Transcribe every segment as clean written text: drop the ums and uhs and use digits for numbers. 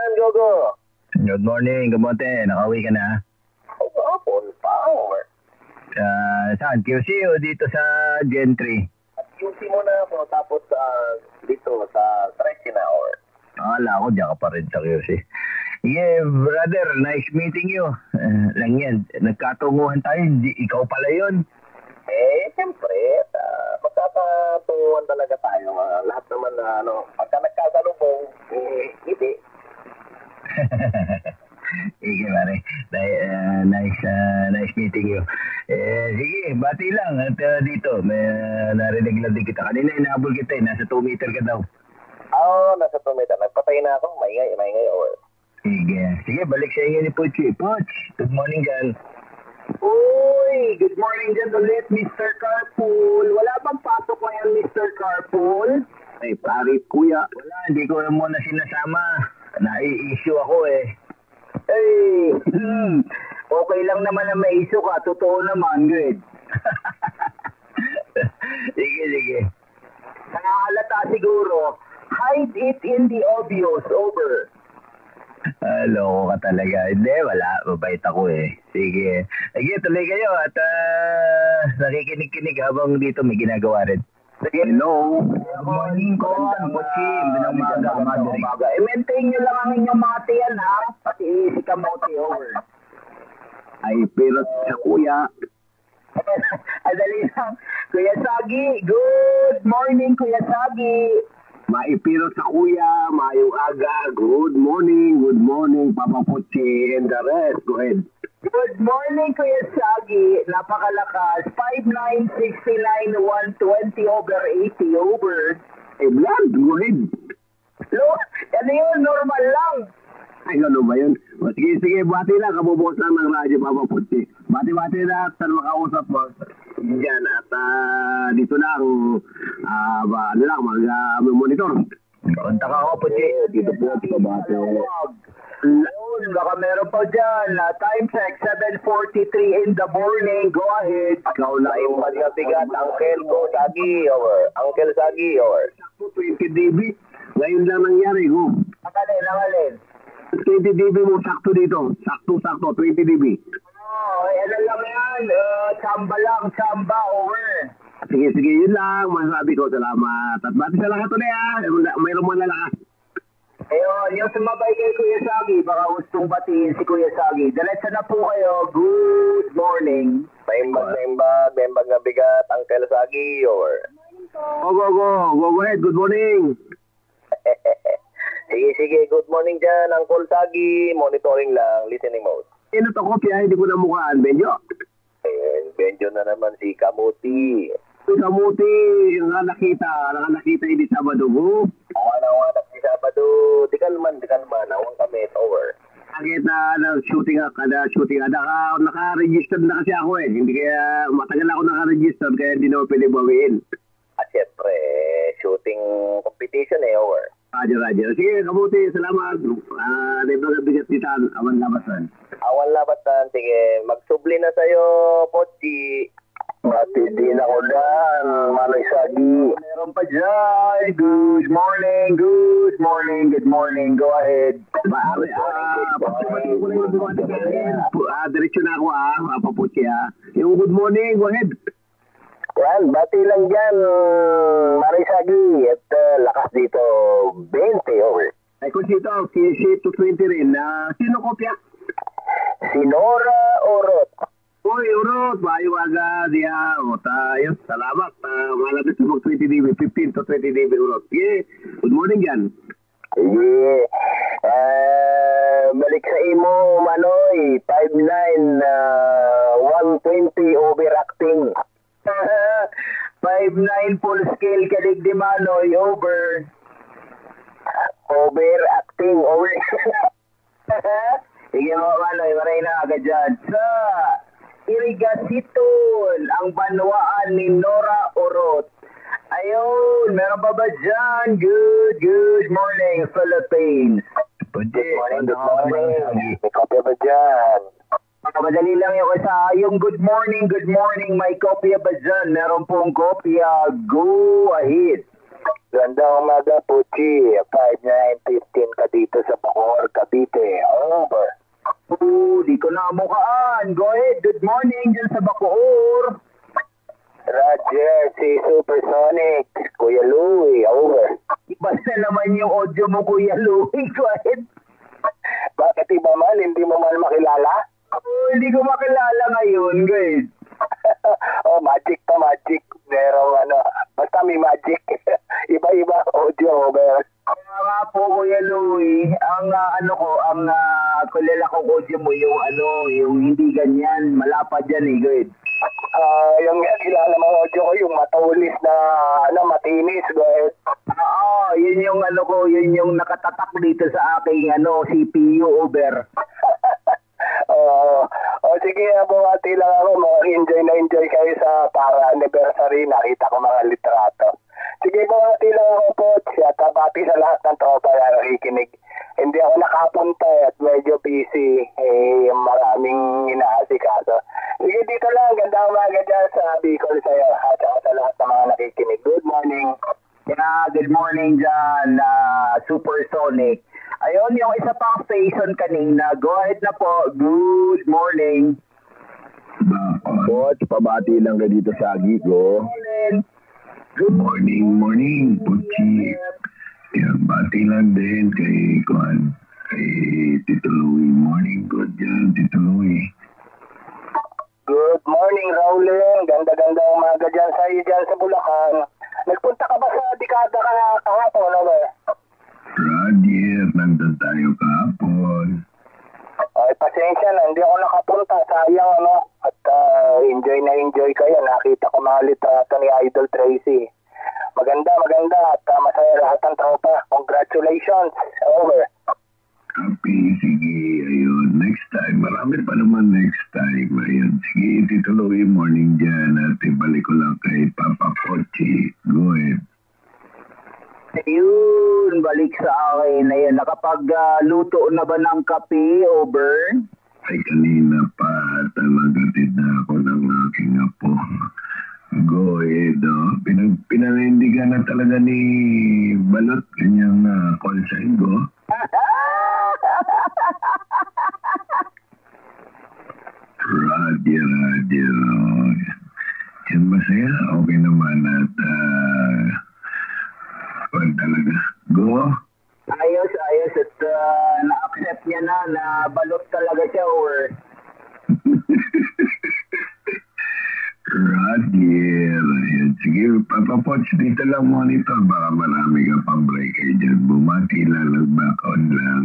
dyan, Gogo? Good morning, kamote. Nakauwi ka na? Hapon pa, over. Saan? QC o dito sa Gentry? At QC muna ako, tapos dito sa Tracy na, over. Akala ko diyan ka pa rin sa QC. Yeah, brother, nice meeting you. Lang yan, nagkatunguhan tayo, ikaw pala yun. Siyempre, magkakatunguhan talaga tayo. Lahat naman na, pagka nagkasalubong, hindi. Sige, pare. Nice meeting you. Sige, bati lang. At dito, may narinig lang din kita. Kanina inahabol kita, nasa 2 meter ka daw. Nasa 2 meter. Nagpatay na ako. Maingay, over. Sige, balik sa inyo ni Pochi. Poch, good morning dyan. Uy, good morning dyan ulit, Mr. Carpool. Wala bang pasok ngayon, Mr. Carpool? Ay, pare, kuya. Wala, hindi ko na muna sinasama. Nai-issue ako eh. Okay lang naman na may issue ka. Totoo naman, good. Sige. Nakakalata siguro. Hide it in the obvious, over. Loko ka talaga. Hindi, wala. Mabait ako eh. Sige. Sige, tuloy kayo at nakikinig-kinig habang dito may ginagawa rin. Hello. Good morning ko. Umaga. I-maintain nyo lang ang inyong mga tiyan, ha? Pati si Kamote, over. Ay, pero sa kuya. Adali lang. Kuya Sagi. Good morning, Kuya Sagi. Maipiro sa kuya, mayong aga. Good morning, Papa Puchi and the rest. Go ahead. Good morning, Kuya Sagi. Napakalakas. 5'9", 69, 120 over 80 over. Vlad, go ahead. Ano yun? Normal lang. Ay, ano ba yun? Sige, bati lang. Kabubos lang ng radyo, Papa Puchi. Bati na sa makausap mo. Diyan at dito lang mag-monitor. Kontak ako po, dito po sa bate. Baka meron pa dyan. Time check, 7:43 in the morning. Go ahead. Ikaw na yung bigat. Uncle ko, Sagi, over. Uncle Sagi, over. 20 dB. Ngayon lang nangyari, go. Nangalin. 20 dB mo, sakto dito. Sakto, 20 dB. Ano lang yan. Chamba, over. Sige, yun lang. Masabi ko, salamat. At bati sa lahat ulit ha. Mayroon mo nalakas. Ayun, yung sumabay kay Kuya Sagi, baka gustong batiin si Kuya Sagi. Diretso na po kayo. Good morning. Bembag na bigat. Uncle Sagi, over. Go ahead. Good morning. Sige, good morning dyan, Uncle Sagi. Monitoring lang, listening mode. Sino to kopya? Hindi ko na mukhaan, Benjo. Benjo na naman si Kamuti. Si Kamuti, nakakita hindi Sabado ko. Awan si Sabado. Di kalman. Awan kami, over. Nakita, shooting. Naka-register na kasi ako eh. Hindi kaya, matagal ako naka-register kaya hindi naman pwede bawiin. At syempre, shooting competition over. Roger. Sige, Kamuti, salamat. Bigat dito, awan labatan. Sige, magsubli na sa'yo, Pochi. Matindi na ko dyan, Manoy Sagi. Meron pa dyan. Good morning. Go ahead. Diretso na ako Papuchi Yung good morning, go ahead. Yan, bati lang dyan, Manoy Sagi. At lakas dito, 20 over. Ay, kung dito, shape to 20 rin. Sino kopya? Si Nora Orot. Uy, Orot, bayo agad. Tayo, salamat. Malapit sa mag 20 dB, 15 to 20 dB, Orot. Good morning yan. Balik sa imo, Manoy. 5'9", 120 overacting. 5'9", full scale, kalig di Manoy, over. Overacting, over. Sige mo, Manoy, maray na agad dyan. Sa Irigasiton, ang banwaan ni Nora Orot. Ayun, meron pa ba dyan? Good morning, Philippines. Good morning. May kopya ba dyan? Madali lang yung good morning, may kopya ba dyan? Meron pong kopya, go ahead. Gandang umaga, Puchi. 5915 ka dito sa Bacoor, Cavite. Over. Di ko na mukhaan. Go ahead. Good morning dyan sa Bacoor. Roger, si Supersonic. Kuya Louie, over. Iba na naman yung audio mo, Kuya Louie. Go ahead. Bakit iba man? Hindi mo man makilala? Hindi ko makilala ngayon, guys. Oh, magic to magic. Merong basta may magic. Iba-iba audio, over. Kaya nga po, Kuya Louie, ang kulala kong audio mo, yung hindi ganyan, malapad yan eh, good. Yung kilala mo audio ko, yung matulis na, matinis, good. Yun yung yun yung nakatatak dito sa aking, CPU, over. Sige, buwati lang ako, enjoy kayo sa para-anniversary, nakita ko mga litrato. Sige, buwati lang ako po, at bati sa lahat ng tropa na nakikinig. Hindi ako nakapunta at medyo busy, maraming inaasikaso. Sige, dito lang, ganda umaga dyan sa Bicol sa'yo, at sa lahat ng mga nakikinig. Good morning. Yeah, good morning dyan, Supersonic. Ayun, yung isa pang station kanina. Go ahead na po. Good morning. Coach, pabati lang ka dito sa Gigo. Good Morning, Puchi. Yan, bati lang din kay Tito Louie. Morning, good dyan, Tito Louie. Good morning, Rowling. Ganda-ganda umaga dyan sa iyo dyan sa Bulacan. Nagpunta ka ba sa dekada kahapon, ba? Roger, nandun tayo kahapon. Ay, pasensya na, hindi ako nakapunta. Sayang, At enjoy kayo. Nakita ko mga litrato ni Idol Tracy. Maganda. At masaya lahat ng tropa. Congratulations. Over. Happy, sige, ayun. Next time, marami pa naman next time. Ayun, sige, Tito Louie, morning dyan. At ibalik ko lang kay Papa Pochi. Go ahead. Ayun, balik sa akin. Ayun, nakapagluto na ba ng kape, over? Ay, kanina pa, talagatid na ako ng aking apo. Go ahead, Pinanindigan na talaga ni Balot, kanyang call sign ko. Roger. Yan masaya, okay naman at talaga. Go. Ayos at na-accept niya na balot talaga siya, or? Roger. Ayan. Sige, papapots dito lang monitor. Baka marami ka pang break kayo dyan. Bumati lang, nag-back on lang.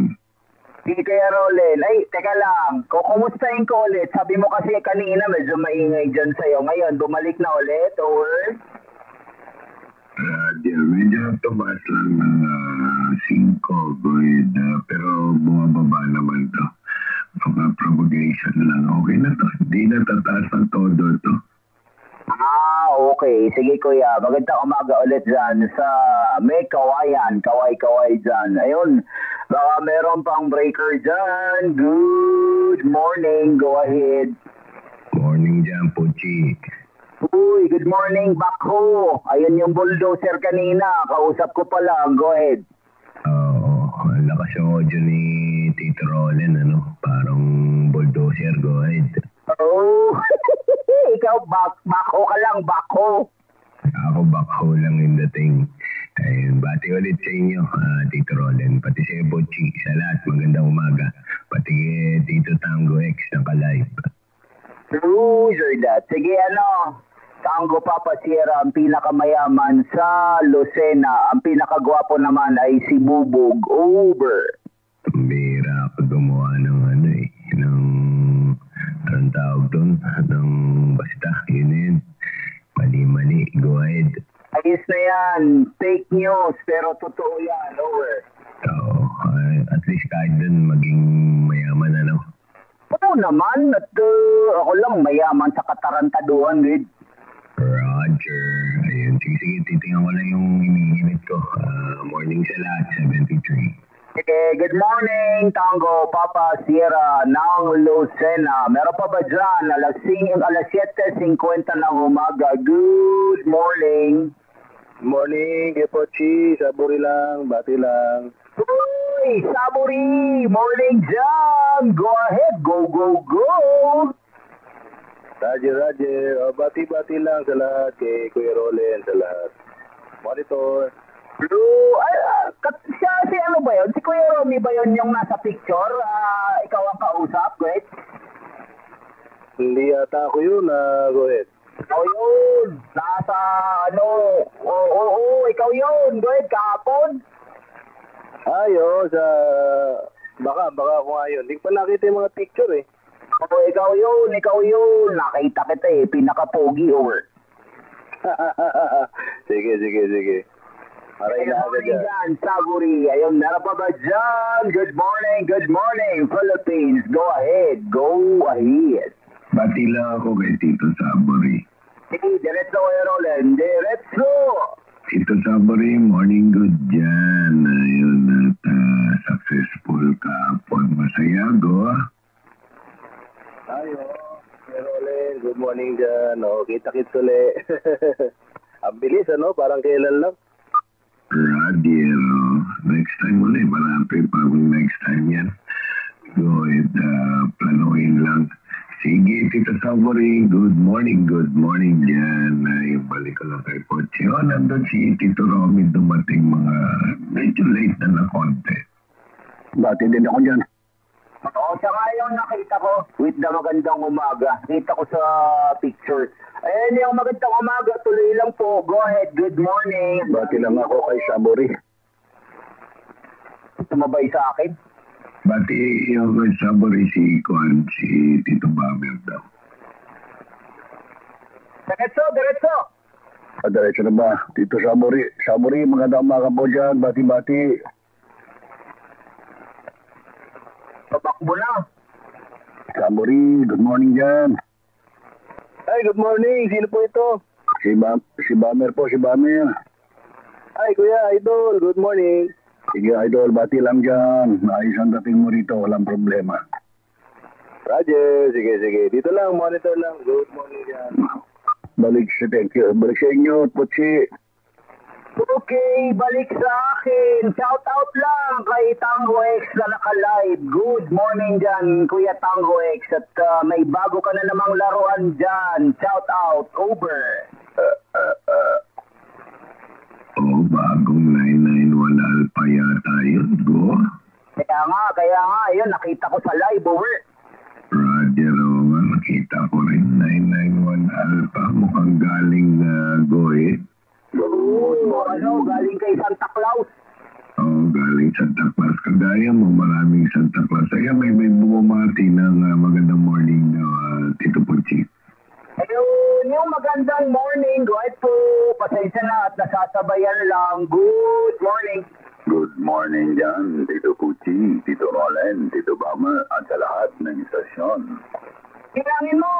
Sige, Kaya Rolen. Ay, teka lang. Kukumustahin ko ulit. Sabi mo kasi kanina medyo maingay dyan sa'yo. Ngayon, bumalik na ulit, or? Medyo tumaas lang ng 5 good, pero bumababa naman to. Mga propagation lang. Okay na to. Hindi na tataas ng todo to. Okay. Sige, Kuya. Magandang umaga ulit dyan sa may kawayan. Kaway dyan. Ayun. Baka meron pang breaker dyan. Good morning. Go ahead. Morning dyan, Puchi. Uy, good morning, Bakho. Ayun yung bulldozer kanina. Kausap ko pa lang. Go ahead. Ang lakas yung audio ni Tito Rolen, Parang bulldozer. Go ahead. Oh, ikaw, Bakho ka lang, Bakho. Ako, Bakho lang yung dating. Ayun, bati ulit sa inyo, Tito Rolen. Pati sa Bochi, sa lahat, magandang umaga. Pati Tito Tango X, naka-live. Loser that. Sige, Tango Papa Sierra, ang pinakamayaman sa Lucena. Ang pinakagwapo naman ay si Bubog. Over. Bira ako gumawa ng anong tawag doon? Basta, yun. Mali. Go ahead. Ayos na yan. Fake news, pero totoo yan. Over. Oo. At least kahit doon maging mayaman, Oo naman. At ako lang mayaman sa katarantaduhan, good. Roger. Ayun. Sige. Titingnan ko lang yung iniinit ko. Morning sa lahat. 73. Okay, good morning, Tango Papa Sierra ng Lucena. Meron pa ba dyan? Alas 7:50 ng umaga. Good morning. Morning, Gepochi. Saburi lang, bati lang. Uy, Saburi! Morning dyan! Go ahead! Go, go, go! Roger. O, bati-bati lang sa lahat. Kay Kuya Rolen, sa lahat. Monitor. Blue, siya, si ano ba yun? Si Kuya Romy ba yun yung nasa picture? Ikaw ang kausap, wait. Hindi yata ako yun. Go ahead. Ikaw yun! Nasa, ano, oo, ikaw yun! Go ahead, kahapon! Ayo, sa... Baka ako nga yun. Hindi ko pa nakita yung mga picture eh. Oo, ikaw yun! Nakita kita eh, pinaka-pogi or. Sige. Maray na agad dyan. Dyan, Saburi. Ayun, meron pa ba dyan? Good morning, Philippines. Go ahead. Bati lang ako kay Tito Sabori. Sige, diretso Kuya Roland. Diretso! Tito Sabori, morning good dyan. Ayun, at successful kahapon. Masaya, go. Ayo, Kuya Rolen. Good morning dyan. O, kita-kits ulit. Ang bilis, ano? Parang kailan lang. Radio. Next time ulit, marami pa next time yan. Go ahead, planuhin lang. Sige, Tito Sabori, good morning dyan. Yung balik ko lang kay Pochi. Nandun si Tito Romy dumating mga medyo late na konti. Bati din ako dyan. Oo, siya nga yung nakita ko with the magandang umaga. Nakita ko sa picture. Ayan yung magandang umaga, tuloy lang po. Go ahead, good morning. Bati lang ako kay Sabori. Tumabay sa akin. Bati yung kay Sabori si Tito Bamer daw. Diretso. Diretso na ba? Tito Sabori, magandang umaga po dyan. Bati-bati. Pabakbo na. Sabori, good morning dyan. Ay, good morning. Sino po ito? Si Bamer po, si Bamer. Ay, Kuya Idol, good morning. Sige, Idol, bati lang dyan. Naayos ang dating mo rito, walang problema. Roger, sige. Dito lang, monitor lang. Good morning dyan. Thank you. Balik sa inyo, Pochi. Okay, balik sa akin. Shout out lang kay Tango X na naka-live. Good morning dyan, Kuya Tango X. At may bago ka na namang laruan dyan. Shout out, over. Bagong 991 Alpha yata yun, go. Kaya nga, yun, nakita ko sa live, over. Roger, nakita ko rin 991 Alpha. Mukhang galing Goit. Galing kay Santa Claus. Galing Santa Claus. Kagaya mo, maraming Santa Claus. Ay, may bumamati ng magandang morning na Tito Pochi. Ayun, yung magandang morning. Go ahead po. Pasensya na at nasasabayan lang. Good morning. Good morning dyan, Tito Puchi, Tito Roland, Tito Bama, at sa lahat ng istasyon. Ilangin mo,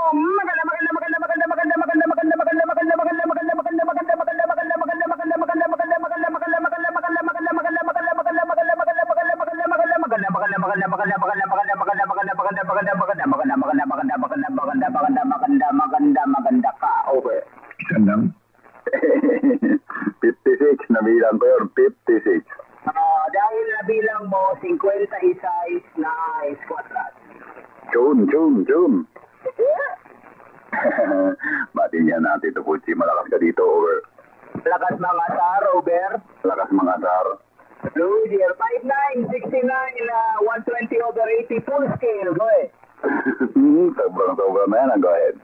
maganda. Maganda ka. Over. Isa lang. 56, nabilang ko yun, 56. Dahil nabilang mo 56 na squadron. June. Bati niya natin ito, Puchi. Malakas ka dito, over. Lakas mga sar, over. Lakas mga sar. Blue dear, 59, 69, 120 over 80, full scale, go ahead. Sobrang na yan, go ahead.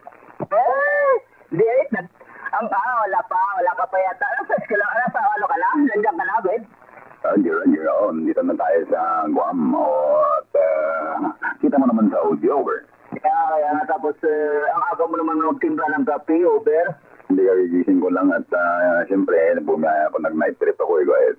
Wala ka pa yata. Ano ka na? Nandiyan ka na, go ahead. Roger. Dito na tayo sa Guam. Kita mo naman sa audio, over. Kaya tapos, ang aga mo naman magtimbra ng kape, over. Hindi ka gigising ko lang at siyempre, bumiyaya ako, nag-night trip ako, go ahead.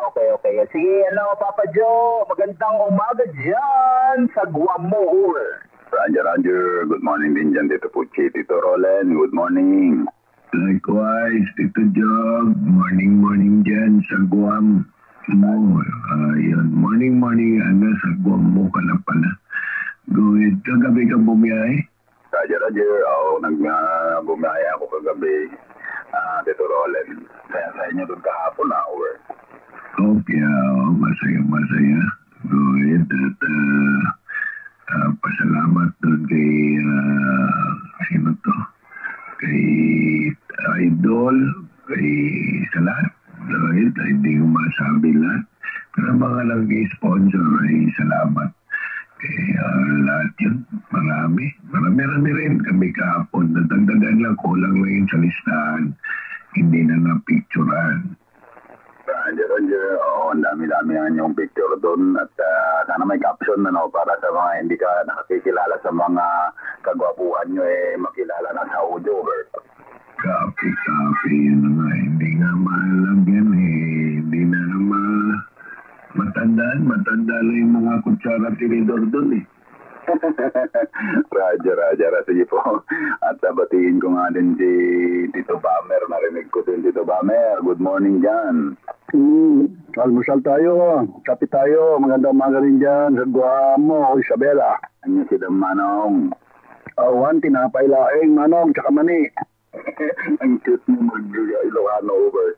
Okay. Sige, Papa Joe, magandang umaga dyan sa Guam mo, over. Roger. Good morning din dyan, Tito Puchi, Tito Roland, good morning. Likewise, Tito Jog, morning dyan sa Guam. Yun, morning, sa Guam mo ka na pala. Go ahead, kagabi ka bumiyahe? Roger. Bumiyaya ako kagabi. Tito Roland. Kaya sa inyo doon kahapon, over. Kopya, masaya. Good. At pasalamat doon kay, sino to? Kay Idol, kay sa lahat. Good, hindi ko masabi lahat. Pero mga lang sponsor ay salamat. Kaya lahat yun, marami rin kami kahapon. Nadagdagan lang, kulang lang yun sa listahan. Hindi na na-picturean. Roger. Oo, ang dami-dami yan yung picture doon. At sana may caption na para sa mga hindi ka nakakikilala sa mga kagwapuhan nyo makilala na sa audio. Copy. Yun na nga, hindi nga malagyan Hindi na matandaan lang yung mga kutsara tinidor doon Roger. Sige po. At batiin ko nga din si Tito Bamer. Narinig ko din Tito Bamer. Good morning dyan. Almusal tayo. Kape tayo. Magandang umaga rin dyan. Sa Guamo, Isabela. Ano si Manong? Awan, tinapay laing, Manong, tsaka mani. Ang cute mo mag-Ilocano over.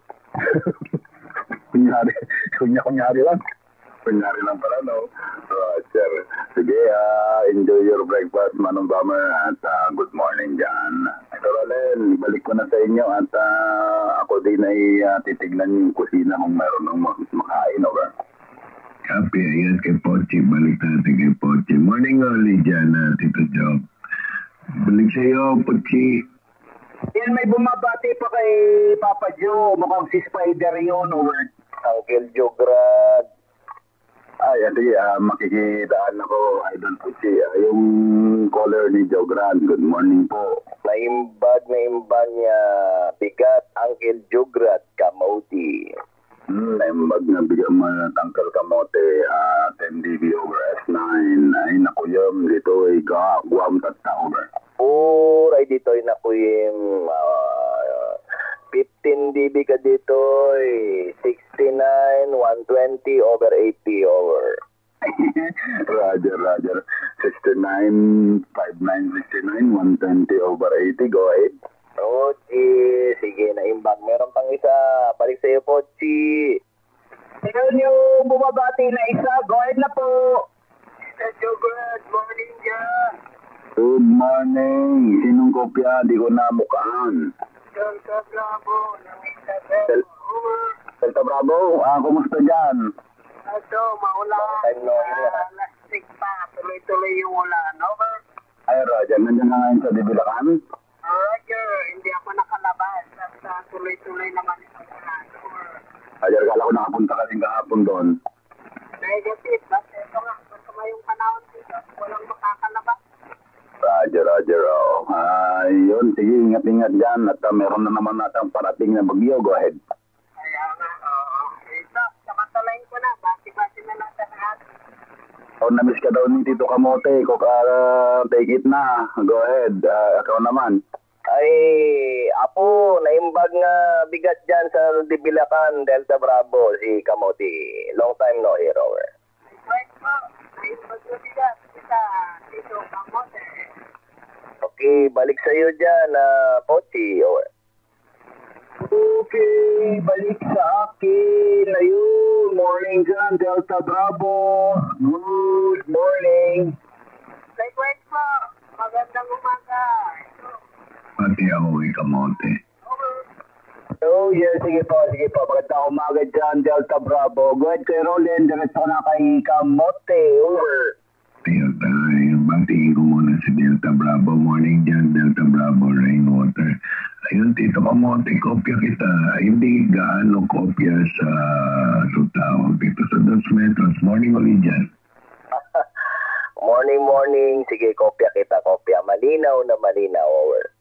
Kunyari lang. Kunyari lang pala, no? Roger. Sige, enjoy your breakfast, Manong Bamer, at good morning dyan. Ito, Roland, balik ko na sa inyo at ako din ay titignan yung kusina kung meron ng makain, over. Copy, ayan kay Pochi. Balik natin kay Pochi. Morning ulit dyan, Tito Job. Balik sa'yo, Pochi. Yan, may bumabati pa kay Papa Joe. Mukhang si Spider yun, over. Uncle Joe Grad. Ay, sige, makikidaan ako, Idol Puchi. Yung caller ni Joe Grad, good morning po. Naimbag niya. Bigat, Uncle Joe Grad, Kamote. Naimbag na bigat mga Uncle Kamote, 10 dB over S9. Ay, nakuyam dito ay Guam Tata over. Ay dito ay nakuyam. 15 dB ka dito, 69, 120 over 80 over. Roger. 69, 59, 69, 120 over 80. Go ahead. Pochi, sige, naimbag. Meron pang isa. Balik sa'yo, Pochi. Ayun yung bumabati na isa. Go ahead na po. Good morning dyan. Good morning. Sinong kopya? Di ko namukaan. Delta Bravo ng Isabel. Delta Bravo, kumusta dyan? Ito, maulan. Lastik pa. Tuloy-tuloy yung ulan. Over. Ay, Roger, nandiyan na ngayon sa Dibilakan? Roger, hindi ako nakalabas. At tuloy-tuloy naman itong ulan. Over. Roger, kala ko nakapunta ka rin kahapon doon. Negative. Basta ito nga. Basta yung panahon dito. Walang makakalabas. Roger. Yun, sige, ingat-ingat dyan. At meron na naman natang parating na bagyo. Go ahead. Kaya nga, ito, samantalain ko na. Bati-bati na lang sa lahat. Namiss ka daw ni Tito Kamote. Take it na. Go ahead. Ikaw naman. Ay, apo, naimbag nga bigat dyan sa Dibilakan, Delta Bravo, si Kamote. Long time no hear, over. Wait po, naimbag nga bigat sa Tito Kamote. Okay, balik sa'yo dyan, Pochi, over. Okay, balik sa akin. Ayun, morning dyan, Delta Bravo. Good morning. Wait po, magandang umaga. Pati ako kay Kamote. Oh, yeah, sige po. Magandang umaga dyan, Delta Bravo. Go ahead kay Roland, diretso na kay Kamote. Over. Batiin ko muna si Delta Bravo. Morning dyan, Delta Bravo, Rainwater. Ayun, Tito Kamote, kopya kita. Hindi gaano kopya sa tawag dito sa Dos Metros. Morning ulit dyan. Morning. Sige, kopya kita, kopya. Malinaw na malinaw, over.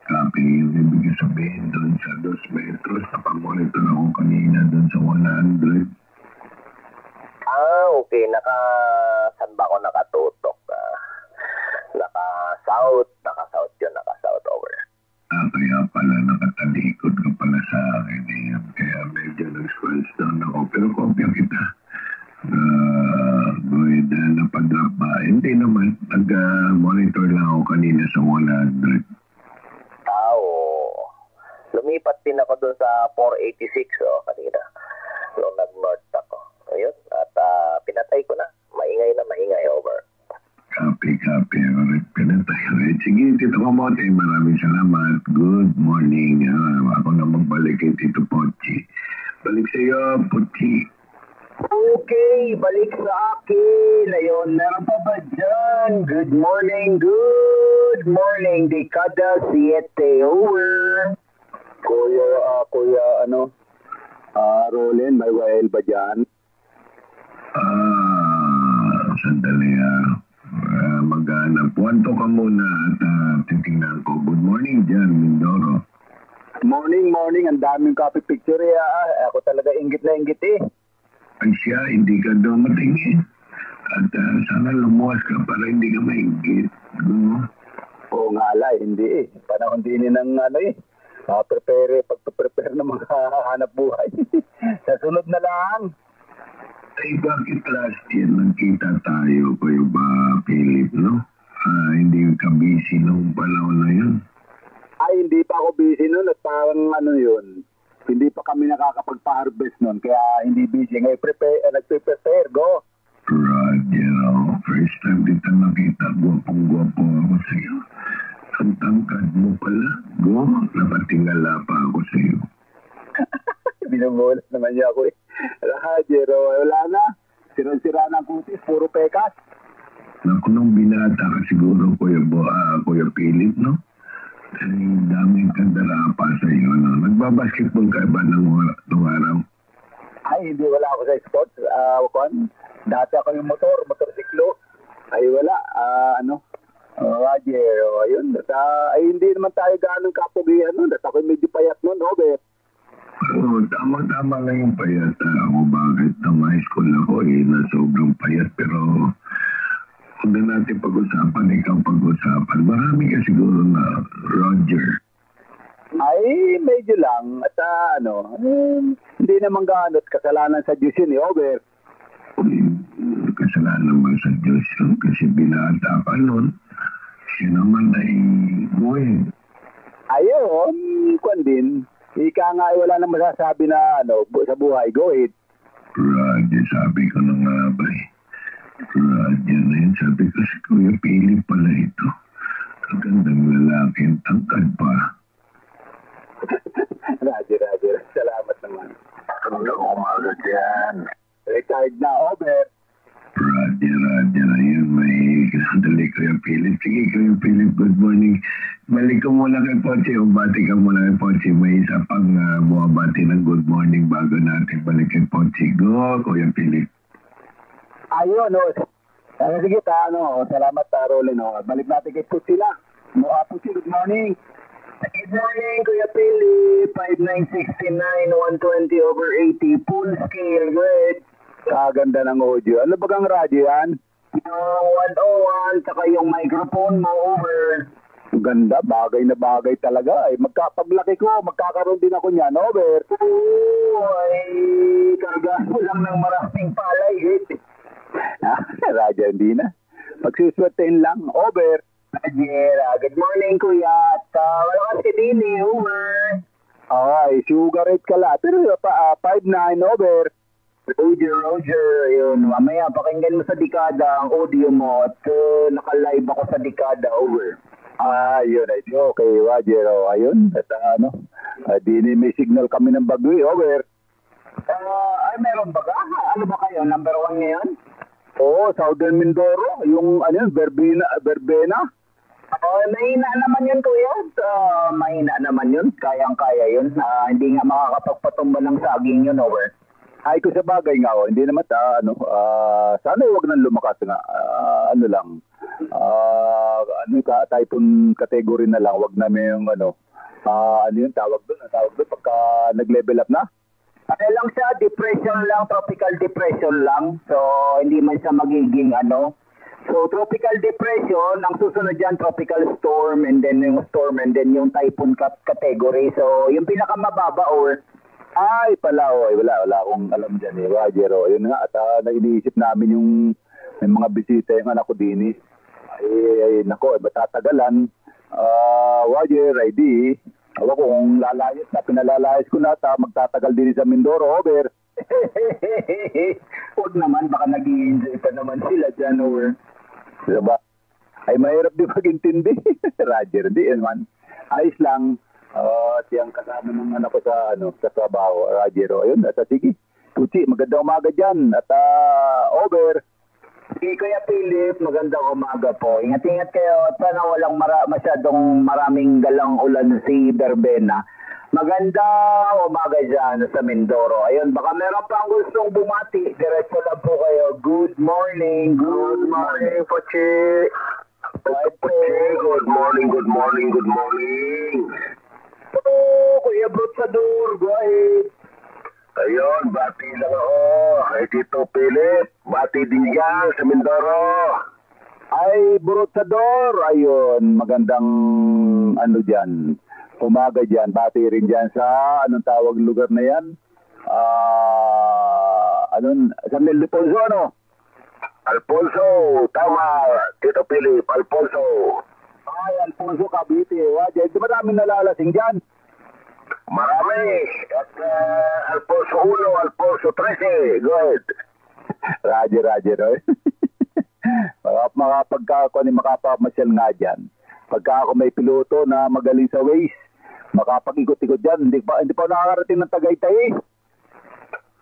Copy, yung ibig sabihin doon sa Dos Metros. Napamonitor ako kanina doon sa 100. Okay. Saan ba ako nakatutok? Naka-south yun, naka-south, over. Kaya pala nakatalikod ka pala sa akin. Kaya medyo nag-swells down ako. Pero kopya kita. Napadrop ba? Hindi naman. Nag-monitor lang ako kanina sa 100. Lumipat din ako doon sa 486 kanina. Nung nag-north ako. Ayun. At pinatay ko na. Maingay, over. Copy. Alright, pinatay. Alright, sige, Tito Kamote, maraming salamat. Good morning. Ako na magbalik kay Tito Pochi. Balik sa iyo, Pochi. Okay, balik sa akin. Ayun, meron pa ba dyan? Good morning, Dekada 7, over. Kuya, Roland, may YL ba dyan? Sandali maghanap. Puwanto ka muna at titingnan ko. Good morning dyan, Mindoro. Morning. Ang daming copy picture Ako talaga inggit na inggit Ay siya, hindi ka dumating At sana lumuwas ka para hindi ka maingit. Oo nga hindi Panahon din ng pagpe-prepare ng mga hanap buhay. Sa sunod na lang. Ay, bakit last year nagkita tayo, Kuya ba, Philip, no? Hindi ka busy nung panahon na yun? Ay, hindi pa ako busy nun at parang yun. Hindi pa kami nakakapagpa-harvest nun, kaya hindi busy. Ngayon, nagpe-prepare, go. Roger, first time dito nakita, gwapong-gwapo ako sa'yo. Ang tangkad mo pala, go, napatingala pa ako sa'yo. Binamulat naman niya ako Roger, wala na. Sira-sira ng kutis, puro pekas. Naku, nung binata ka siguro, Kuya Philip, no? Ang daming kandara pa sa iyo, no? Nagbabasketball ka ba nung araw? Ay, hindi, wala ako sa sports. Dati ako yung motorsiklo. Ay, wala. Roger, ayun. Ay, hindi naman tayo ganong kapugihan nun. Dati ako medyo payat nun, Bet. Oo, tama-tama lang yung payat. Ako bakit na high school ako na sobrang payat. Pero huwag na natin pag-usapan, ikaw pag-usapan. Marami ka siguro na Roger. Ay, medyo lang. At hindi naman gaano kasalanan sa Diyos yun, Over. Kasalanan naman sa Diyos yun kasi binata ka nun. Siya naman ay buhay. Ayun, kwan din. Ika nga ay wala nang masasabi na sa buhay. Go ahead. Roger, sabi ko na nga ba Roger na yun. Sabi ko si Kuya Philip pala ito. Kagandang lalaki, tangkad pa. Roger. Salamat naman. Ano umaga dyan? Retired na, Over. Roger. Ayun, may kasandali Kuya Philip. Sige, Kuya Philip, good morning. Balik ko muna kay Pochi o bati ka muna kay Pochi. May isa pang bumabati ng good morning bago natin balik kay Pochi. Go, Kuya Philip. Ayun, sige salamat, Roland. Balik natin kay Pochi lang. Pochi, good morning. Good morning, Kuya Philip. 5969, 120 over 80. Full scale, good. Kaganda ng audio. Ano bagang radyo yan? Yung 101, saka yung microphone mo, over. Ganda, bagay na bagay talaga. Paglaki ko, magkakaroon din ako niyan, Over. Ay, karga mo lang ng maraming palay, Radyo, hindi na. Magsuswertein lang, Over. Good morning, Kuya. At wala kasi din, Over. Ay, sugar rate ka la. Pero 5-9, Over. Roger, yun. Mamaya, pakinggan mo sa Dekada ang audio mo at naka-live ako sa Dekada, Over. Yun. Okay, Roger. Ayun. At may signal kami ng Baguio, Over. Ay, meron ba ka? Ano ba kayo? Number 1 ngayon? Oo, Southern Mindoro. Yung, Verbena. Mahina naman yun, Kuya. Mahina naman yun. Kayang-kaya yun. Hindi nga makakapagpatumba ng saging yun, Over. Ay, ko sa bagay nga, hindi naman, sana huwag nang lumakas nga, typhoon category na lang, huwag namin yung, tawag doon, pagka nag-level up na? Lang siya, depression lang, tropical depression lang, so hindi man siya magiging, so tropical depression, ang susunod dyan, tropical storm, and then yung typhoon category, so yung pinakamababa, or ay, pala, wala akong alam dyan, Roger, yun nga, at iniisip namin yung mga bisita, yung anak ko din, matatagalan, Roger, ID, Ako kung lalayas na, pinalalayas ko na, magtatagal din sa Mindoro, over. Huwag naman, baka nag-i-enjoy pa naman sila dyan, over. Diba? Ay, mahirap di pag-intindi. Roger, di man. Ayos lang. At yung kasama ng anak ko sa trabaho, Roger. Ayun, at sige. Puchi, magandang umaga dyan. At over. Si Kuya Philip, magandang umaga po. Ingat-ingat kayo at sana walang masyadong maraming galang ulan si Berbena. Magandang umaga dyan sa Mindoro. Ayun, baka meron pang gustong bumati. Diretso lang po kayo. Good morning. Good morning, Pochi. Good morning, good morning, good morning. Kuya Brutsador, go ahead. Ayun, bati lang ako. Kay Tito Philip, bati din yan sa Mindoro. Ay, Brutsador, ayun, magandang dyan, umaga dyan, bati rin dyan sa, anong tawag lugar na yan? San Ildefonso, ano? Alfonso, tama, Tito Philip, Alfonso. Ay, Alfonso, Cavite. Di maraming nalalasing dyan. Marami. At Alfonso 1, Alfonso 13. Go ahead. Roger. Makapamasyal nga dyan. Pagka ako may piloto na magaling sa Waze, makapag-ikot-ikot dyan. Hindi pa nakakarating ng Tagaytay.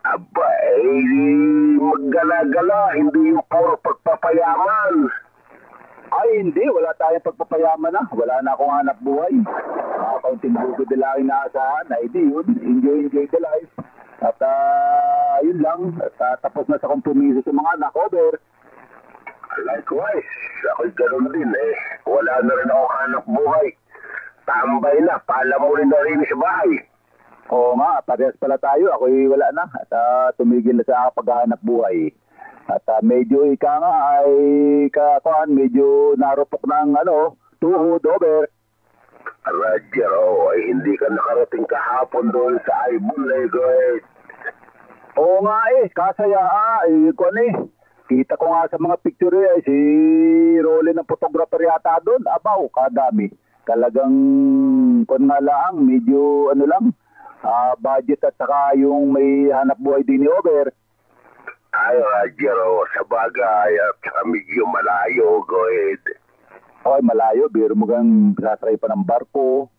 Aba, maggala-gala. Hindi yung puro pagpapayaman. Ay, hindi. Wala tayong pagpapayaman na. Wala na akong hanap buhay. Kaunting bugo din lang inaasahan. Ay, di yun. Enjoy the life. At yun lang. At tapos na sa kompromiso sa mga anak. Over. Likewise. Ako'y gano'n din eh. Wala na rin akong hanap buhay. Tambay na. Pala mo rin na rin sa bahay. Oo nga. Parehas pala tayo. Ako'y wala na. At tumigil na sa paghahanap buhay. At medyo ika nga ay medyo narupok ng tuhod, over. Roger, ay hindi ka nakarating kahapon doon sa Aibon, Legoet. Oo nga kasaya kita ko nga sa mga picture si Rolly ng photographer yata doon, abaw, kadami. Talagang, nga lang, medyo budget at saka yung may hanap buhay din ni over. Ay, Roger, sa bagay at saka medyo malayo, go ahead. Okay, malayo, biro mo kang sasakay pa ng barko,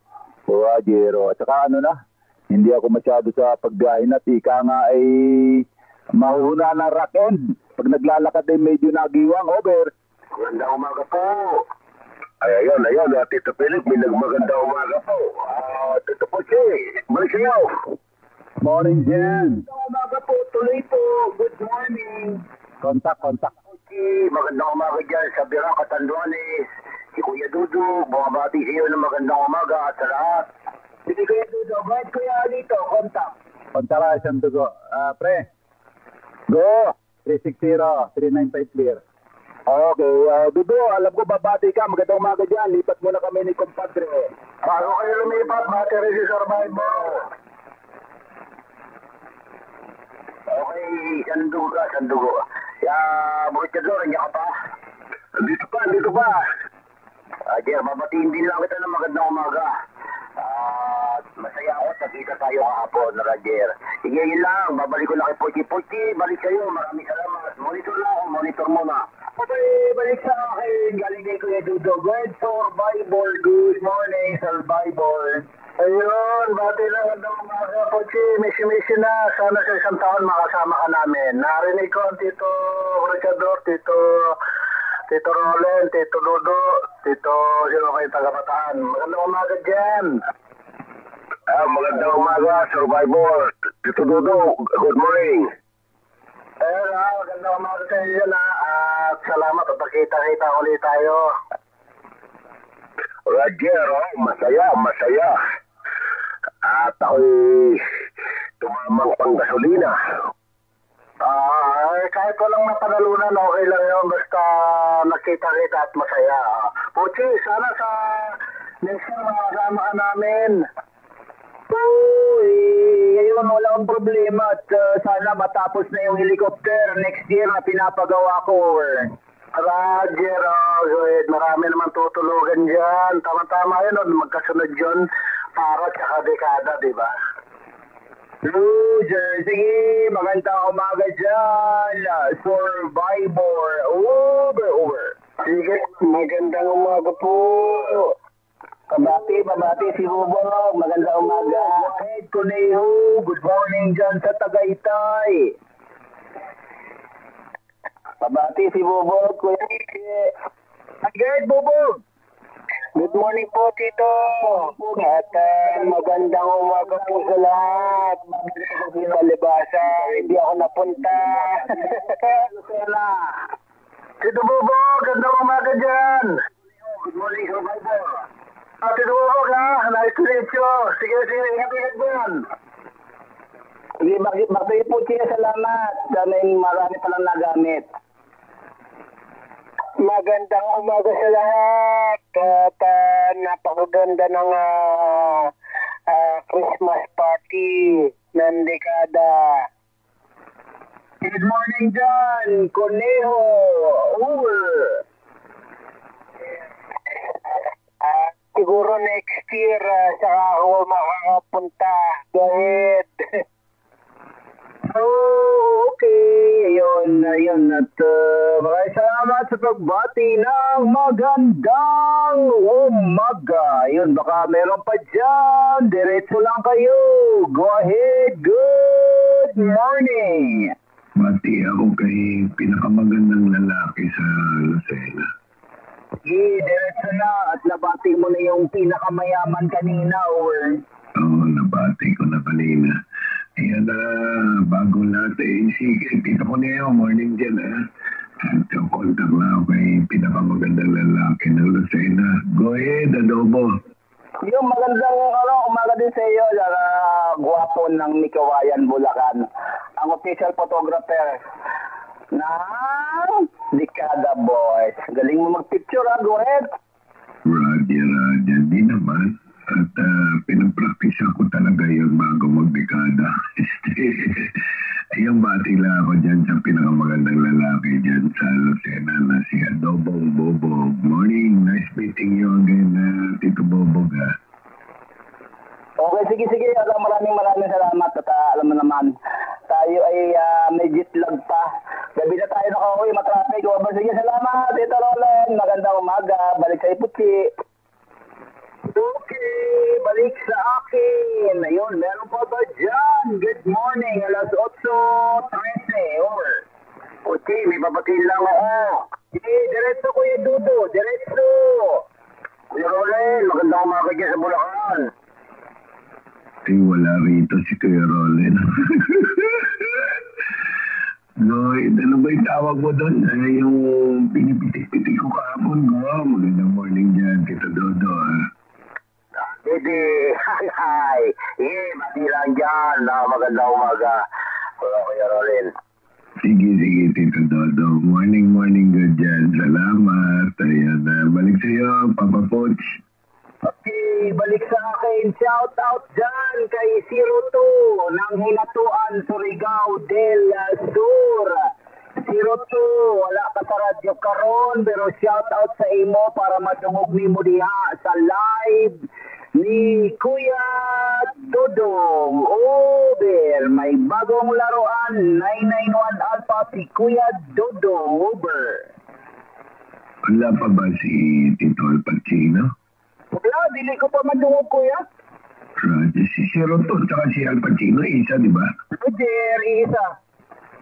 Roger, at saka hindi ako masyado sa pagbiyahe na tika nga ay mahuhuna ng rock end. Pag naglalakad ay medyo nagiwang, over. Magandang umaga po. Ay, ayun, Tito Philip, may nagmagandang umaga po. Tito Pochi, balik kayo. Morning, Jen. Umaga po, tuloy po. Good morning. Kontak. Okay, magandang umaga dyan sa Bira, Catanduanes. Si Kuya Dudu, bumabati sa iyo ng magandang umaga at sa lahat. Sige Kuya Dudu, bakit Kuya Alito, kontak. Kontaration to go. Pre, go. 360-395 clear. Okay, Dudu, alam ko babati ka. Magandang umaga dyan. Lipat muna kami ni Compadre. Bago kayo lumipat, battery si Survivor. Okay, sandugo. Bukidor, niya ka pa? Dito pa. Jer, mabatiin din lang kita ng magandang umaga. Masaya ako at nakita tayo kahapon, Roger. Sige, yun lang. Babalik ko na kay Pochi. Balik kayo. Maraming salamat. Monitor muna. Okay, balik sa akin. Galing kay Kuya Dudo. Good Survivor. Good morning, Survivor. Ayun, bati lang ang umaga, Pochi. Misi na. Sana sa isang taon makasama ka namin. Narinig ko ang Tito Richardor, Tito Roland, Tito Dodo, Tito sino kayo taga-Bataan. Magandang umaga dyan. Magandang umaga, Survivor. Tito Dodo, good morning. Magandang umaga sa inyo na at salamat at nakita-kita ulit tayo. Roger, masaya. At ako'y tumamang pang gasolina. Kahit walang napanalunan, okay lang yun. Basta nakita-kita at masaya. Pochi, sana sa next year makasama ka namin. Ngayon wala akong problema at sana matapos na yung helicopter next year na pinapagawa ko. Roger, good. Marami naman tutulugan dyan. Tama-tama yun, magkasunod yun. Para tsaka dekada, di ba? Loser, sige, magandang umaga dyan. Survivor, over. Sige, magandang umaga po. Pabati si Bubog, magandang umaga. Ed Conejo, good morning dyan sa Tagaytay. Pabati si Bubog, Kuya Ike. Agad, Bubog. Good morning po, Tito. At magandang umaga po sa lahat. Palibasa, hindi ako napunta. Tito Bubog, gandang umaga dyan. Good morning, Survivor. Tito Bubog ha, nice to meet you. Sige, ingat dyan. Sige, bakit po siya, salamat. Marami palang nagamit. Magandang umaga sa lahat. At napakaganda ng Christmas party ng dekada. Good morning dyan, Conejo. Over. Siguro next year, saka ako makakapunta. Go ahead. Oh, okay. Ayun. At maraming salamat sa pagbati ng magandang umaga. Ayun, baka meron pa dyan. Diretso lang kayo. Go ahead. Good morning. Bati ako kay pinakamagandang lalaki sa Lucena. Diretso na. At nabati mo na yung pinakamayaman kanina, over. Oo, nabati ko na kanina. Ayan na, bago natin. Sige, Tito Coneo, morning dyan At contact lang ako kay pinakamagandang lalaki ng Lucena. Go ahead, Adobo. Yung magandang umaga din sa iyo, gwapo ng Mikawayan, Bulacan. Ang official photographer ng Dekada Boys. Galing mo magpicture Go ahead. Roger, di naman. At pinapractice ko talaga yun bago magdekada. Yung bati lang ako dyan sa pinakamagandang lalaki dyan sa Lucena na si Adobong Bobog. Morning, nice meeting you again, Tito Bobog. Okay, sige. Maraming salamat. At alam mo naman, tayo ay may jet lag pa. Gabi na tayo nakauwi, matraffic. Sige, salamat. Tito Roland, magandang umaga. Balik sa Ipuchi. Okay, balik sa akin. Ayun, meron pa ba dyan? Good morning, alas 8:13, over. Okay, may babatiin lang ako. Sige, diretso Kuya Dudo, diretso. Kuya Roland, magandang umaga dyan sa Bulacan. Ay, wala rito si Kuya Roland. Lloyd, ano ba yung tawag mo doon? Yung pinipitik-pitik ko kahapon. Magandang morning dyan, Tito Dodo, Hindi, hi. Mati lang dyan. Magandang umaga. Kuya Roland. Sige, Tito Dodo. Morning, good dyan. Salamat. Ayan, balik sa'yo, Papa Poch. Okay, balik sa akin. Shout out dyan kay 02 ng Hinatuan, Surigao del Sur. 02, wala ka sa radyo karon, pero shout out sa imo para madungog ni mo diha sa live ni Kuya Dodong. Over, may bagong laruan, 991 Alpha si Kuya Dodong. Over. Wala pa ba si Tito Al Pacino? Wala, dili ko pa madungog, Kuya. Roger, si Siroto, tsaka si Al Pacino, isa, di ba? Roger, isa.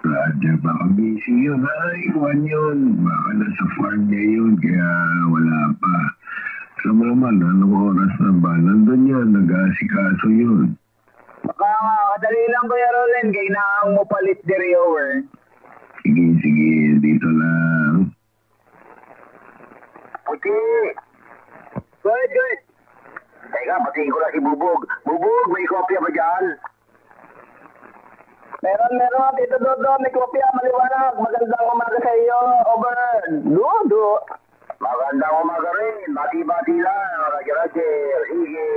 Roger, baka busy yun. Iwan yun. Baka nasa farm niya yun, kaya wala pa. Alam mo naman, anong oras na ba? Nandun yun, nag-asikaso yun. Baka kadali lang, Kuya Roland, kay naang mo palit diri over. Sige, dito lang. Okay. Good. Teka, patiin ko na si Bubog. Bubog, may kopya ba dyan? Meron. Tito Dodo, may kopya, maliwanag. Magandang umaga sa iyo. Over. Dodo. Magandang umaga rin. Bati-bati lang. Roger. Sige.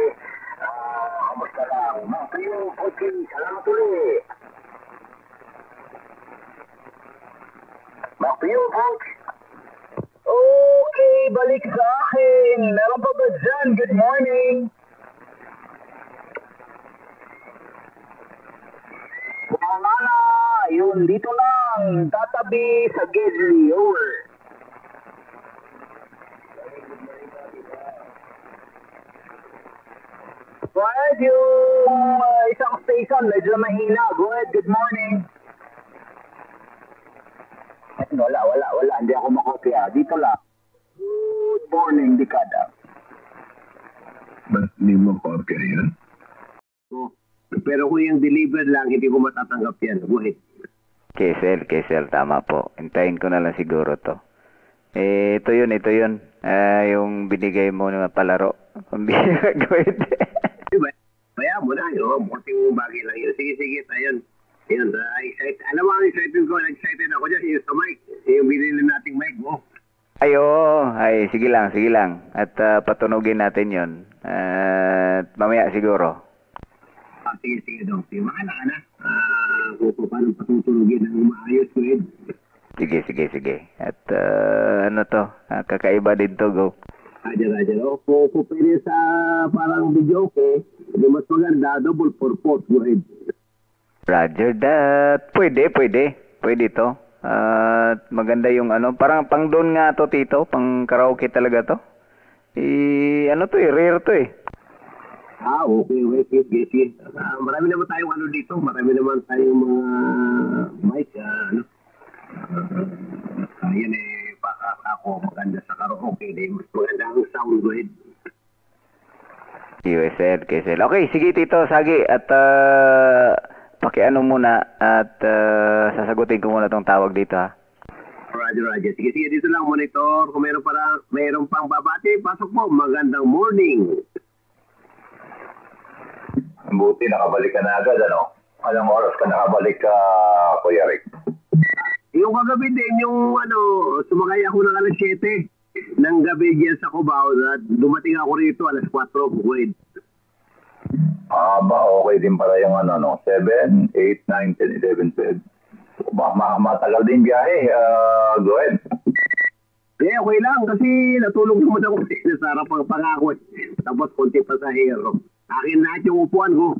Kamusta lang? Mapiyo, okay. Salamat ulit. Mapiyo, folks. Okay, balik sa akin. Meron pa ba dyan? Good morning. Nana, yun, dito lang, tatabi sa Gedli, over. Go ahead, yung isang station, medyo mahina. Go ahead, good morning. Wala, hindi ako makopya. Dito lang. Good morning, Dekada. Ba't hindi mo kopya yun? Pero kung yung delivered lang, hindi ko matatanggap yan. Go ahead. Kesel, tama po. Hintayin ko na lang siguro to. Ito yun. Yung binigay mo na palaro. Go ahead. Kaya mo na, yun. Buting bagay lang yun. Sige, ayun. Ayun, excited. Alam mo, excited ako dyan. Yung sa mic. Yung binili nating mic mo. Ay, sige lang. At patunugin natin yun. At mamaya siguro. Sige, Dong. Makala ka na. Kung paano patutulugin ang maayos ko yun. Sige. At ano to? Kakaiba din to, go. Roger. Kung pwede sa parang video, okay? Hindi mas maganda, double purpose. Go ahead. Roger that. Pwede to. At maganda yung ano. Parang pang doon nga to, Tito. Pang karaoke talaga to. Ano to rare to Okay. Sige. Marami naman tayong ano dito. Marami naman tayong mga mic. Yan baka ako maganda sa karaoke. Mas maganda ang sound. Go ahead. KSL. Okay, sige Tito, Sagi. At pakiano muna at sasagutin ko muna tong tawag dito ha. Roger. Sige, dito lang monitor. Kung mayroon pang babati, pasok po. Magandang morning. Buti nakabalik ka na agad, ano? Anong oras ka nakabalik ka, Kuya Rick? Yung kagabi din, sumakay ako ng alas 7 ng gabi dyan sa Cubao. Dumating ako rito alas 4, Kuwait. Okay din pala yung 7, 8, 9, 10, 11, 12. Matagal din biyahe. Go ahead. Okay lang kasi natulog naman ako sa harap pangako. Tapos konti pa sa hero. Akin lahat yung upuan ko.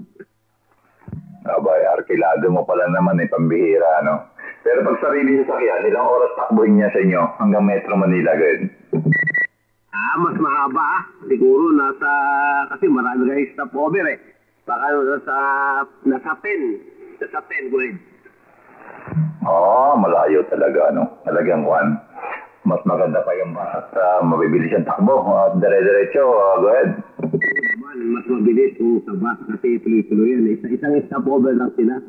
Abay, arkilado mo pala naman pambihira, no? Pero pag sarili sa sakyan, ilang oras takbuhin niya sa inyo hanggang Metro Manila, good? Mas mahaba. Siguro kasi marami kayo stopover Baka nasa 10. Nasa 10, go ahead. Malayo talaga, no? Talagang mas maganda pa yung mabilis yung takbo. Dire-diretso, go ahead. Mas mabilis kung sa bus kasi tuloy-tuloy yan. Isang stopover lang sila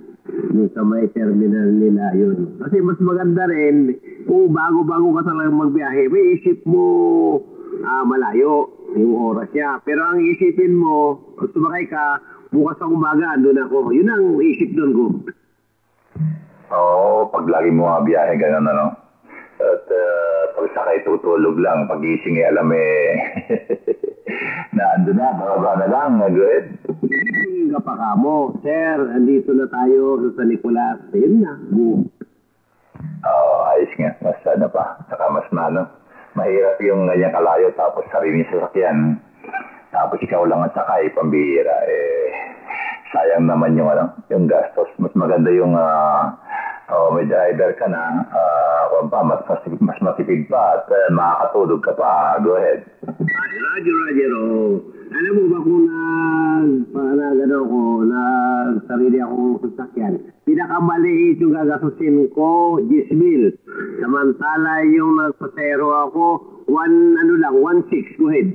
yung sa may terminal nila yun. Kasi mas maganda rin kung bago-bago ka talagang magbiyahe, may isip mo malayo yung oras niya. Pero ang isipin mo, sumakay ka, bukas sa umaga, andun ako. Yun ang isip doon ko. Pag lagi mo biyahe, gano'n, ano? At pag sakay tutulog lang, pag-gising alam na ando na, bababa na lang, good. Hindi ka pa mo. Sir, andito na tayo sa San Nicolas. Ayun na, boom. Ayos nga, mas saka mas mahirap yung ganyan kalayo tapos sarili sa sasakyan. Tapos ikaw lang ang sakay, pambihira, sayang naman yung gastos. Mas maganda yung may driver ka na, mas matipid pa at makakatulog ka pa. Go ahead. Roger. Alam mo ba kung sarili akong sasakyan, pinakamaliit yung gagasusin ko, 10,000. Samantala yung nagpasero ako, 1.6. Go ahead.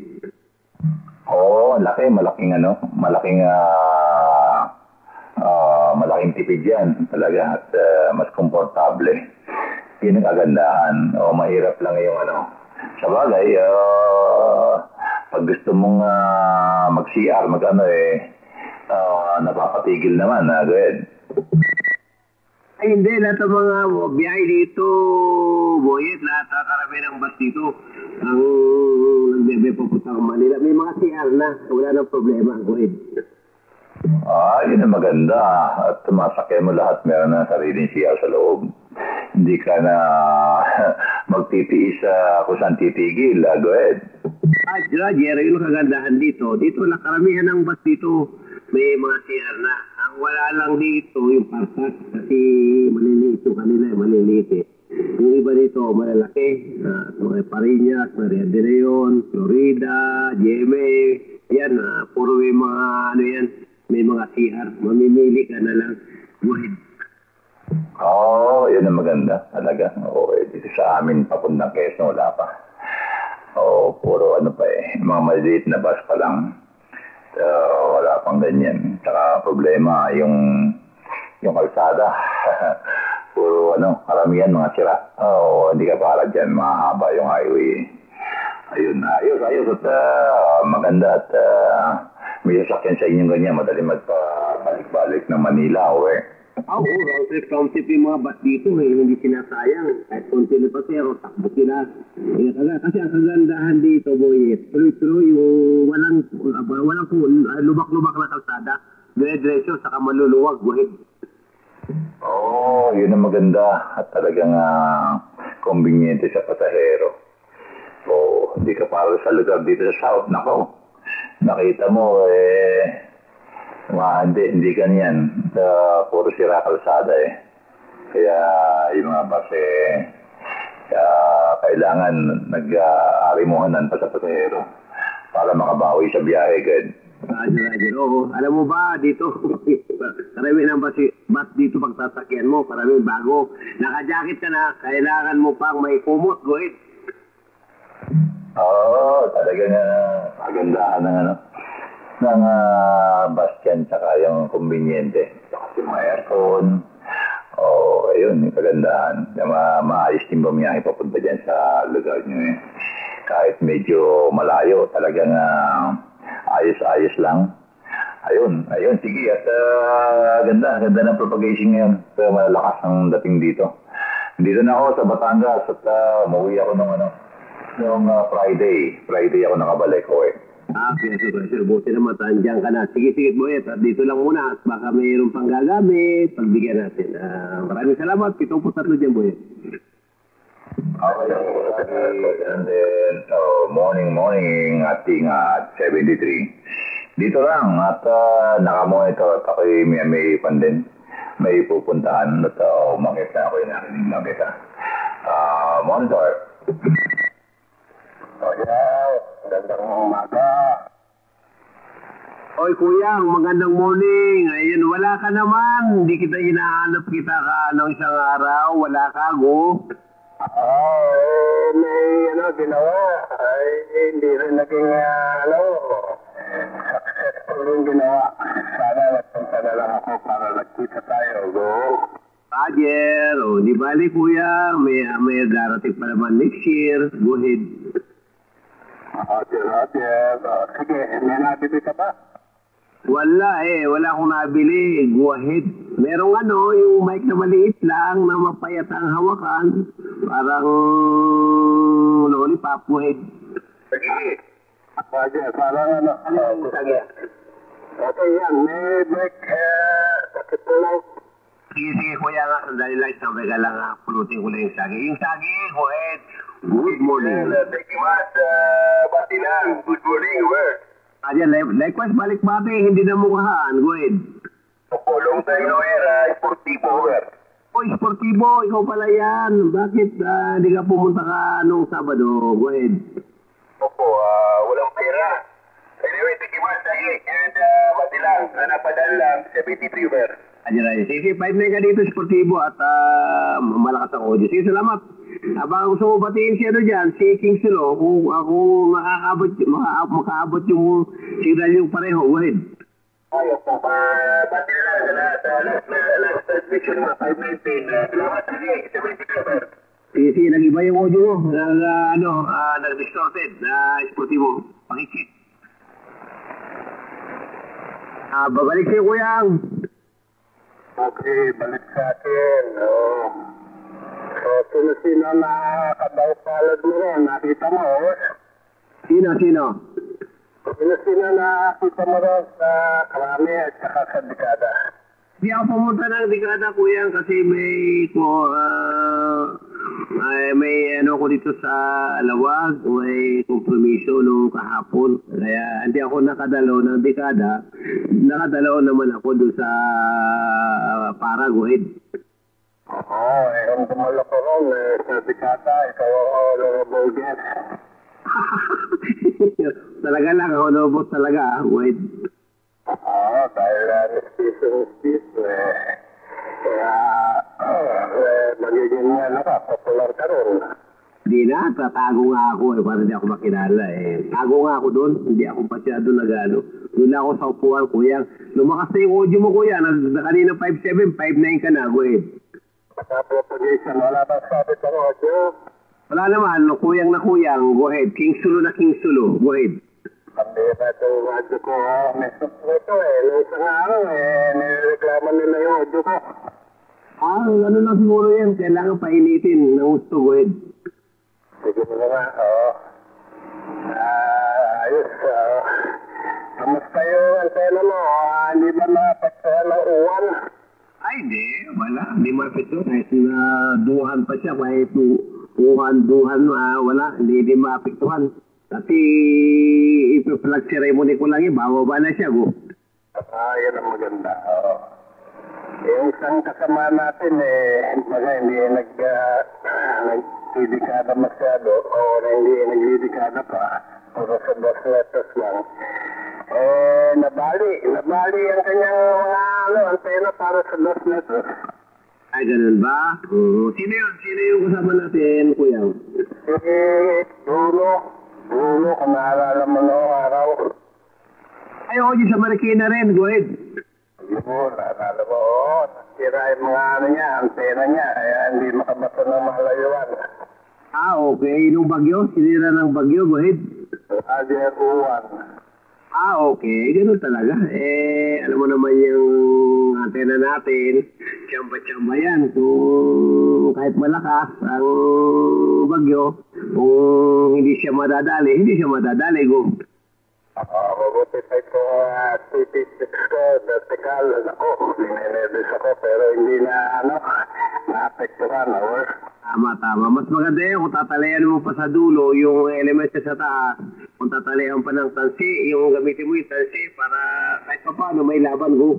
Malaking tipid yan talaga at mas komportable. Yun ang kagandahan. Mahirap lang yung sa bagay, pag gusto mong mag-CR, napapatigil naman. Go ahead. Ay, hindi. Lahat ng mga biyahe dito, Boyet, lahat karami ng bus dito, ang nagbebe papunta ng Manila. May mga CR na. Wala nang problema. Go ahead. Yun ang maganda. At masakyan mo lahat. Meron na sariling CR sa loob. Hindi ka na magtitiis kung saan titigil. Go ahead. Roger, yung kagandahan dito. Dito, karamihan ng bus dito, may mga CR na. Ang wala lang dito yung partas kasi maliliit yung kanila, maliliit eh. Yung iba dito, malalaki. Mga Parinas, Maria de Leon, Florida, GMA. Yan, puro may mga, ano yan, may mga CR. Mamimili ka na lang. Buhid. Yun ang maganda. Talaga. Dito sa amin, papuntang Quezon, wala pa. Puro ano pa eh. Mga maliit na bus pa lang. Wala pang ganyan. Saka problema, yung kalsada. Puro karamihan mga sira. Hindi ka para dyan, mahaba yung highway. Ayun, ayos at maganda at may sasakyan sa inyong ganyan. Madali magpabalik-balik ng Manila Round trip yung mga bus dito hindi sinasayang. Kahit konti na pasero, takbo sila. Kasi ang kagandahan dito, boy, tuloy-tuloy yung walang lubak-lubak na kalsada. Dire-diretso, saka maluluwag, boy. Yun ang maganda at talagang conveniente sa pasahero. Hindi ka para sa lugar dito sa South. Nako, nakita mo hindi ganyan. Puro sira kalsada eh. Kaya yung mga bus kailangan nag-arimuhanan pa sa pasahero para makabawi sa biyahe agad. Roger. Alam mo ba, dito, karami ng bus dito pagsasakyan mo, karami bago. Naka-jacket ka na, kailangan mo pang may kumot, goit. Talaga na kagandahan ng bus yan, saka yung conveniente. Kasi mga aircon. Ayun, yung kagandahan. Maayos din bumiyahe papunta dyan sa lugar nyo eh. Kahit medyo malayo, talagang ayos-ayos lang. Ayun, sige. At ganda ng propagation ngayon. Pero malakas ang dating dito. Dito na ako sa Batangas at umuwi ako nung Friday. Friday ako nakabalik ko eh. Sir, buti naman, tandiyan ka na. Sige, boy, at dito lang muna. Baka mayroon pang gagamit. Pagbigyan natin. Maraming salamat. 73 dyan, boy. Okay. And then, morning, ating 73. Dito lang, at nakamonitor at ako'y may pandin. May pupuntahan at umakit na ako'y narinig na kita. Monitor. Gandang umaga. Oy, kuya, magandang morning. Ayun, wala ka naman. Hindi kita hinahanap kita isang araw. Wala ka, go. May ginawa. Hindi rin naging successful yung ginawa. Sana nagpunta na lang ako para nagkita tayo, go. Roger, di bali kuya, may darating pa naman next year. Go ahead. Roger. Sige, may nabili ka ba? Wala akong nabili. Go ahead. Merong yung mic na maliit lang na mapayat ang hawakan. Parang lollipop. Go ahead. Sige. Roger, parang sige. Okay, yan. May break. Sakit mo lang. Sige, kuya nga. Sandali lang. Sabay ka lang. Pulutin ko lang yung sagi. Yung sagi, go ahead. Good morning. Thank you much, Batilan. Good morning, word. Likewise, balik-bati. Hindi na mukhaan. Go ahead. Long time no era, sportivo, word. Sportivo, ikaw pala yan. Bakit hindi ka pumunta ka nung Sabado? Go ahead. Walang pera. Anyway, thank you much, and Batilan, napadal lang, 73, word. Sige, 5 na ka dito, sportivo, at malakas ang audio. Sige, salamat. Habang gusto mo batiin siya dyan, si King Silo, kung makaabot yung signal yung pareho, go ahead. Ayos po, Batilan, last transmission na 519, salamat, sige, 73, Sige, nag-iba yung audio mo, nag-distorted, sportivo, pakikit. Babalik siya, kuyang. Okay, balik sa akin. Sino na kabaw-palad mo ron? Nakita mo, Sino? Sino na nakita mo ron sa Karami at saka sa Dekada? Hindi ako pumunta ng Dekada, kuya, kasi may Ay, may ano ko dito sa Lawag, may kompromiso nung kahapon. Kaya hindi ako nakadalaw ng dekada. Nakadalaw naman ako doon sa Paraguay. Oo, kung dumalo ko ron, sa dekada, ikaw ang honorable guest. Talaga lang, honorable talaga, wait. Oo, dahil speech, kaya magiging popular ka ron. Hindi na, tatago nga ako para hindi ako makilala Tago nga ako doon, hindi ako masyado nagano. Doon ako sa upuan, kuya. Lumakas na yung audio mo, kuya. Kanina 5'7", 5'9 ka na, kuya. Propagation, wala ba sabi sa audio? Wala naman, kuyang na kuyang, go ahead. King Sulu na King Sulu, go ahead. Sabi ba itong audio ko, may nito nung isang araw nireklamo nila yung audio ko. Ano lang siguro yan, kailangan painitin ng gusto, go ahead. Sige mo nga, oo. Ayos, kamusta yung antena mo? Hindi ba napagsahan ng uwan? Ay, hindi, wala. Hindi mapito, kahit na duhan pa siya, kahit duhan, wala, hindi mapiktuhan. Kasi ipiplag ceremony ko lang bababa na siya, go. Yan ang maganda, oo. Yung isang kasama natin, hindi nagdidikada masyado, o hindi nagdidikada pa, puro sa 2 meters lang. Nabali ang kanyang mga antena para sa 2 meters. Ay, ganun ba? Sino yun? Sino yung kasama natin, kuya? Bruno, kung naalala mo noong araw. Ay, oo, sa Marikina rin, go ahead. Yun, naalala mo, nasira yung mga antena niya, kaya hindi makabato ng malayuan. Okay. Nung bagyo, sinira ng bagyo, go ahead. Roger Uwan. Okay. Ganun talaga. Alam mo naman yung antena natin, tsamba-tsamba yan. Kung kahit malakas ang bagyo, kung hindi siya madadali, go. Mabuti pa itong CP6 ko, vertical, ninenervous ako, pero hindi na, naapektuhan, Tama. Mas maganda yan kung tatalayan mo pa sa dulo yung element sa taas. Kung tatalayan pa ng tansi, yung gamitin mo yung tansi para kahit pa paano may laban, go.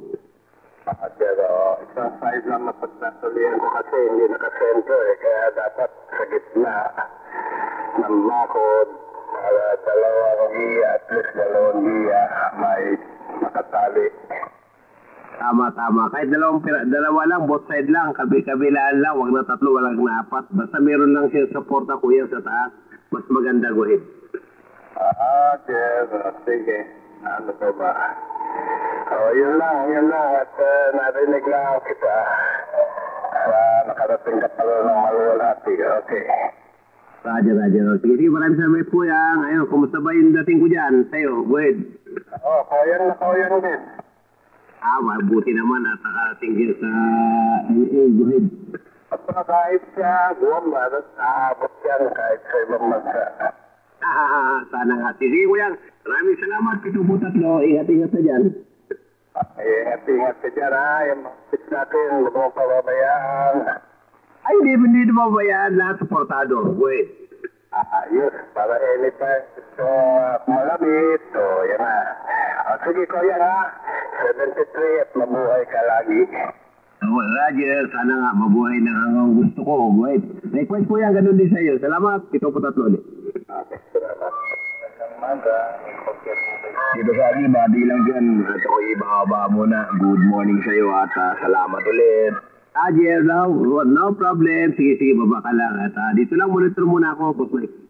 Pero isang side lang mapagtatulian ko kasi hindi nakasentro kaya dapat sa gitna ng bakod, dalawang giya, at least 2 giya, may makatali. Tama. Kahit dalawa lang, both side lang, kabilaan lang, wag na 3, walang na 4. Basta meron lang siya suporta, kuya, sa taas. Mas maganda, go ahead. Sige. Ano pa ba? Yun lang. At narinig lang kita. Nakarating ka pala ng maluwalhati. Okay. Roger. Sige, maraming salamat, kuya. Ngayon, kumusta ba yung dating ko dyan? Sa'yo, go ahead. Koyan din. Mabuti naman at nakarating dyan sa LA, go ahead. At kahit sa Guam, nakabot yan kahit sa ibang bansa. Sana nga. Sige, kuya. Maraming salamat. 7-3. Ingat na dyan. Ingat ka dyan, yung mga natin, huwag mo pababayaan. Ay, hindi mababayaan. Lahat suportado. Go ahead. Yes, para anytime gusto malapit. Yan na. Sige, kuya, 73 at mabuhay ka lagi. Roger, sana nga mabuhay na hanggang gusto ko. Go ahead. Request ko yan, ganun din sa'yo. Salamat. 7-3 ulit. Okay, salamat. Maga. Dito sa akin, badi lang dyan. At ako ibaba muna. Good morning sa'yo at salamat ulit. Roger, no problem. Sige, baba ka lang. At dito lang, monitor muna ako. Boss Mike.